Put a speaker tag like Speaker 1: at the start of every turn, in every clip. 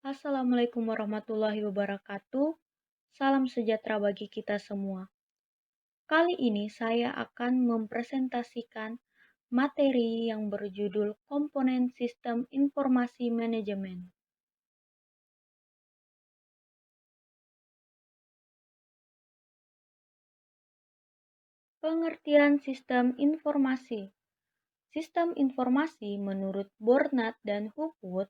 Speaker 1: Assalamualaikum warahmatullahi wabarakatuh. Salam sejahtera bagi kita semua. Kali ini saya akan mempresentasikan materi yang berjudul Komponen Sistem Informasi Manajemen. Pengertian sistem informasi. Sistem informasi menurut Bornat dan Hopwood,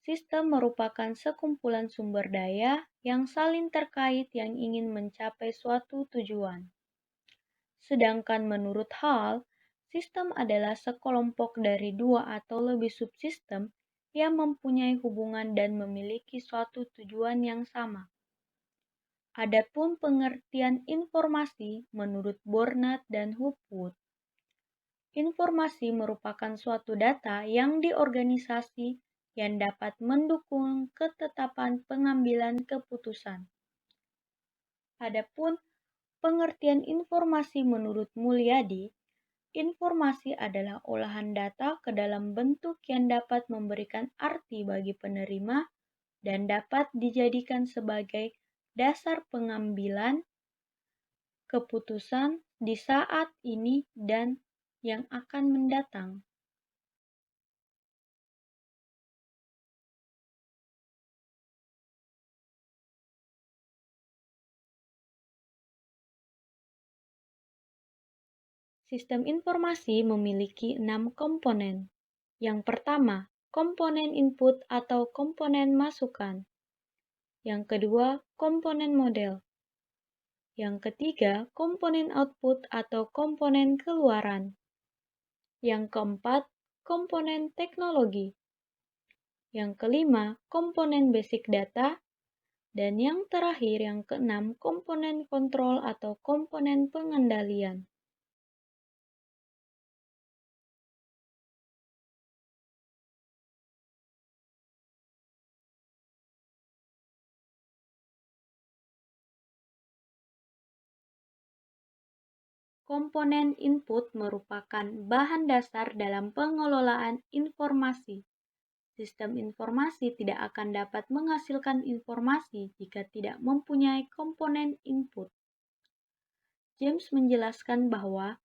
Speaker 1: sistem merupakan sekumpulan sumber daya yang saling terkait yang ingin mencapai suatu tujuan. Sedangkan menurut Hall, sistem adalah sekelompok dari dua atau lebih subsistem yang mempunyai hubungan dan memiliki suatu tujuan yang sama. Adapun pengertian informasi menurut Bornat dan Hopwood, informasi merupakan suatu data yang diorganisasi yang dapat mendukung ketetapan pengambilan keputusan. Adapun pengertian informasi menurut Mulyadi, informasi adalah olahan data ke dalam bentuk yang dapat memberikan arti bagi penerima dan dapat dijadikan sebagai dasar pengambilan keputusan di saat ini dan yang akan mendatang. Sistem informasi memiliki 6 komponen. Yang pertama, komponen input atau komponen masukan. Yang kedua, komponen model. Yang ketiga, komponen output atau komponen keluaran. Yang keempat, komponen teknologi. Yang kelima, komponen basic data. Dan yang terakhir, yang keenam, komponen kontrol atau komponen pengendalian. Komponen input merupakan bahan dasar dalam pengelolaan informasi. Sistem informasi tidak akan dapat menghasilkan informasi jika tidak mempunyai komponen input. James menjelaskan bahwa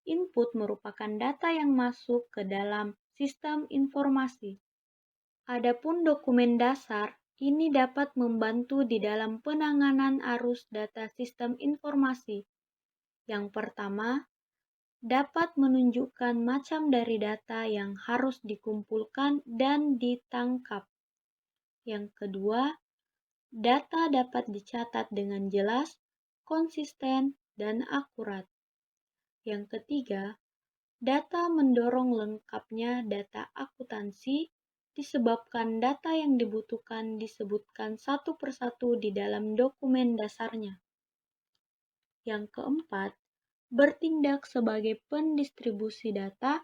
Speaker 1: input merupakan data yang masuk ke dalam sistem informasi. Adapun dokumen dasar, ini dapat membantu di dalam penanganan arus data sistem informasi. Yang pertama, dapat menunjukkan macam dari data yang harus dikumpulkan dan ditangkap. Yang kedua, data dapat dicatat dengan jelas, konsisten, dan akurat. Yang ketiga, data mendorong lengkapnya data akuntansi disebabkan data yang dibutuhkan disebutkan satu persatu di dalam dokumen dasarnya. Yang keempat, bertindak sebagai pendistribusi data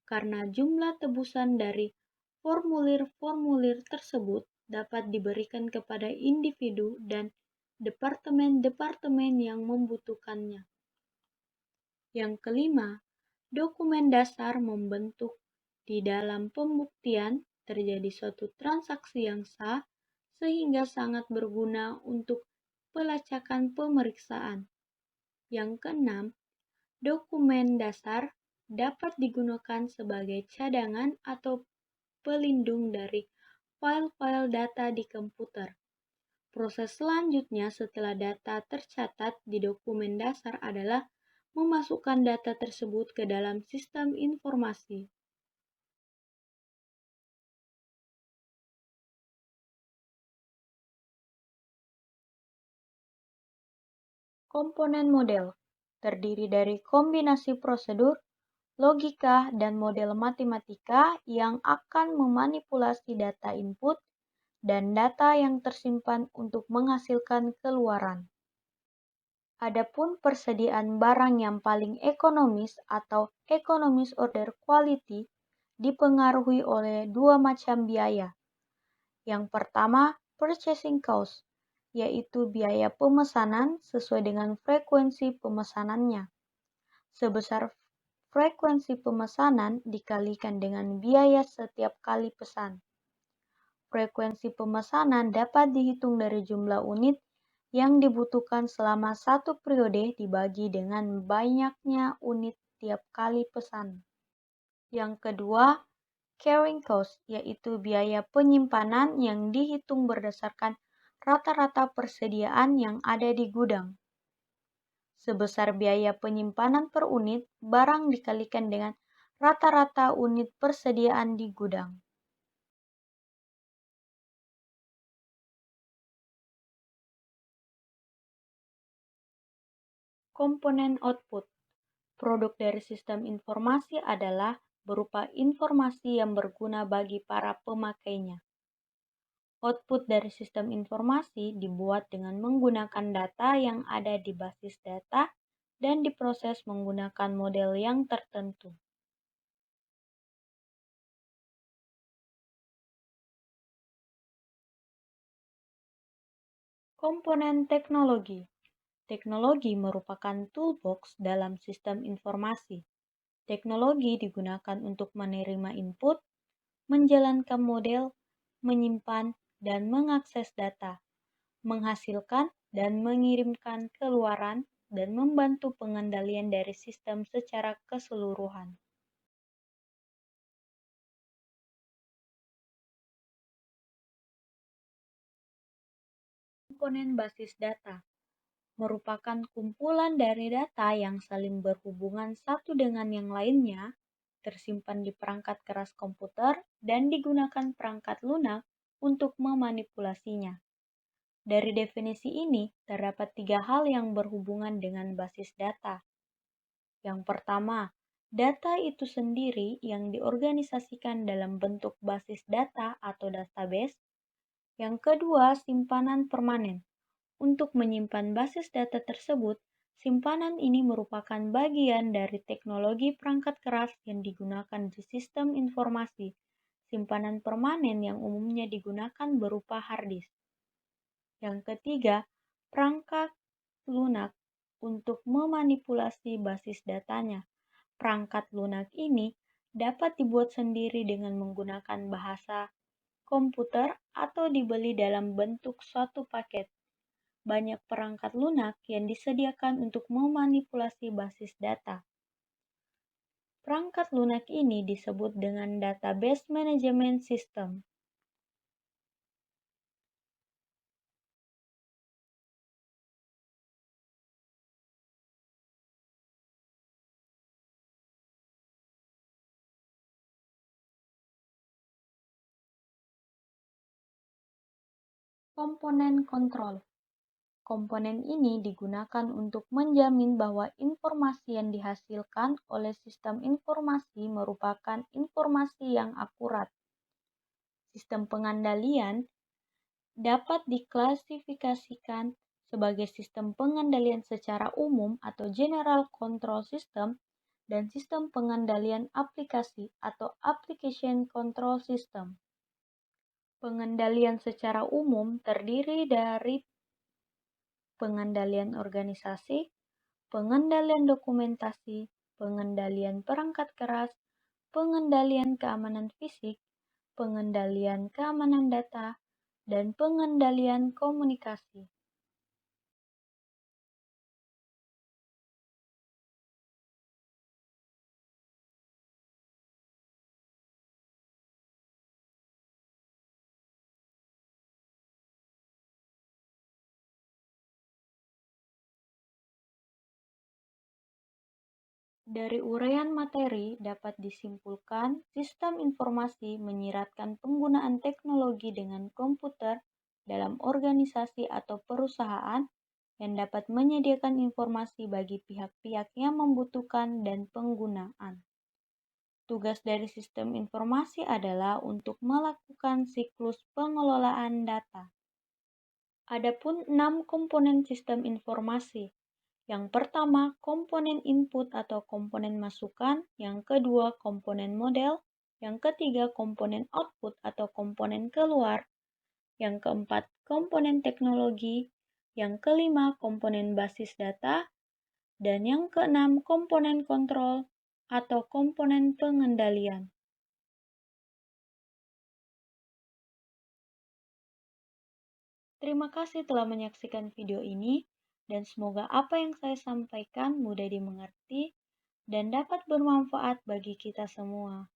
Speaker 1: karena jumlah tebusan dari formulir-formulir tersebut dapat diberikan kepada individu dan departemen-departemen yang membutuhkannya. Yang kelima, dokumen dasar membentuk di dalam pembuktian terjadi suatu transaksi yang sah sehingga sangat berguna untuk pelacakan pemeriksaan. Yang keenam, dokumen dasar dapat digunakan sebagai cadangan atau pelindung dari file-file data di komputer. Proses selanjutnya setelah data tercatat di dokumen dasar adalah memasukkan data tersebut ke dalam sistem informasi. Komponen model terdiri dari kombinasi prosedur, logika, dan model matematika yang akan memanipulasi data input dan data yang tersimpan untuk menghasilkan keluaran. Adapun persediaan barang yang paling ekonomis atau economist order quality dipengaruhi oleh dua macam biaya. Yang pertama, purchasing cost, yaitu biaya pemesanan sesuai dengan frekuensi pemesanannya. Sebesar frekuensi pemesanan dikalikan dengan biaya setiap kali pesan. Frekuensi pemesanan dapat dihitung dari jumlah unit yang dibutuhkan selama satu periode dibagi dengan banyaknya unit tiap kali pesan. Yang kedua, carrying cost, yaitu biaya penyimpanan yang dihitung berdasarkan rata-rata persediaan yang ada di gudang. Sebesar biaya penyimpanan per unit barang dikalikan dengan rata-rata unit persediaan di gudang. Komponen output. Produk dari sistem informasi adalah berupa informasi yang berguna bagi para pemakainya. Output dari sistem informasi dibuat dengan menggunakan data yang ada di basis data dan diproses menggunakan model yang tertentu. Komponen teknologi. Teknologi merupakan toolbox dalam sistem informasi. Teknologi digunakan untuk menerima input, menjalankan model, menyimpan, dan mengakses data, menghasilkan dan mengirimkan keluaran, dan membantu pengendalian dari sistem secara keseluruhan. Komponen basis data merupakan kumpulan dari data yang saling berhubungan satu dengan yang lainnya, tersimpan di perangkat keras komputer, dan digunakan perangkat lunak untuk memanipulasinya. Dari definisi ini, terdapat tiga hal yang berhubungan dengan basis data. Yang pertama, data itu sendiri yang diorganisasikan dalam bentuk basis data atau database. Yang kedua, simpanan permanen. Untuk menyimpan basis data tersebut, simpanan ini merupakan bagian dari teknologi perangkat keras yang digunakan di sistem informasi. Simpanan permanen yang umumnya digunakan berupa hard disk. Yang ketiga, perangkat lunak untuk memanipulasi basis datanya. Perangkat lunak ini dapat dibuat sendiri dengan menggunakan bahasa komputer atau dibeli dalam bentuk suatu paket. Banyak perangkat lunak yang disediakan untuk memanipulasi basis data. Perangkat lunak ini disebut dengan Database Management System. Komponen kontrol. Komponen ini digunakan untuk menjamin bahwa informasi yang dihasilkan oleh sistem informasi merupakan informasi yang akurat. Sistem pengendalian dapat diklasifikasikan sebagai sistem pengendalian secara umum atau General Control System dan sistem pengendalian aplikasi atau Application Control System. Pengendalian secara umum terdiri dari pengendalian organisasi, pengendalian dokumentasi, pengendalian perangkat keras, pengendalian keamanan fisik, pengendalian keamanan data, dan pengendalian komunikasi. Dari uraian materi dapat disimpulkan sistem informasi menyiratkan penggunaan teknologi dengan komputer dalam organisasi atau perusahaan yang dapat menyediakan informasi bagi pihak-pihak yang membutuhkan dan penggunaan. Tugas dari sistem informasi adalah untuk melakukan siklus pengelolaan data. Adapun 6 komponen sistem informasi. Yang pertama, komponen input atau komponen masukan. Yang kedua, komponen model. Yang ketiga, komponen output atau komponen keluar. Yang keempat, komponen teknologi. Yang kelima, komponen basis data. Dan yang keenam, komponen kontrol atau komponen pengendalian. Terima kasih telah menyaksikan video ini, dan semoga apa yang saya sampaikan mudah dimengerti dan dapat bermanfaat bagi kita semua.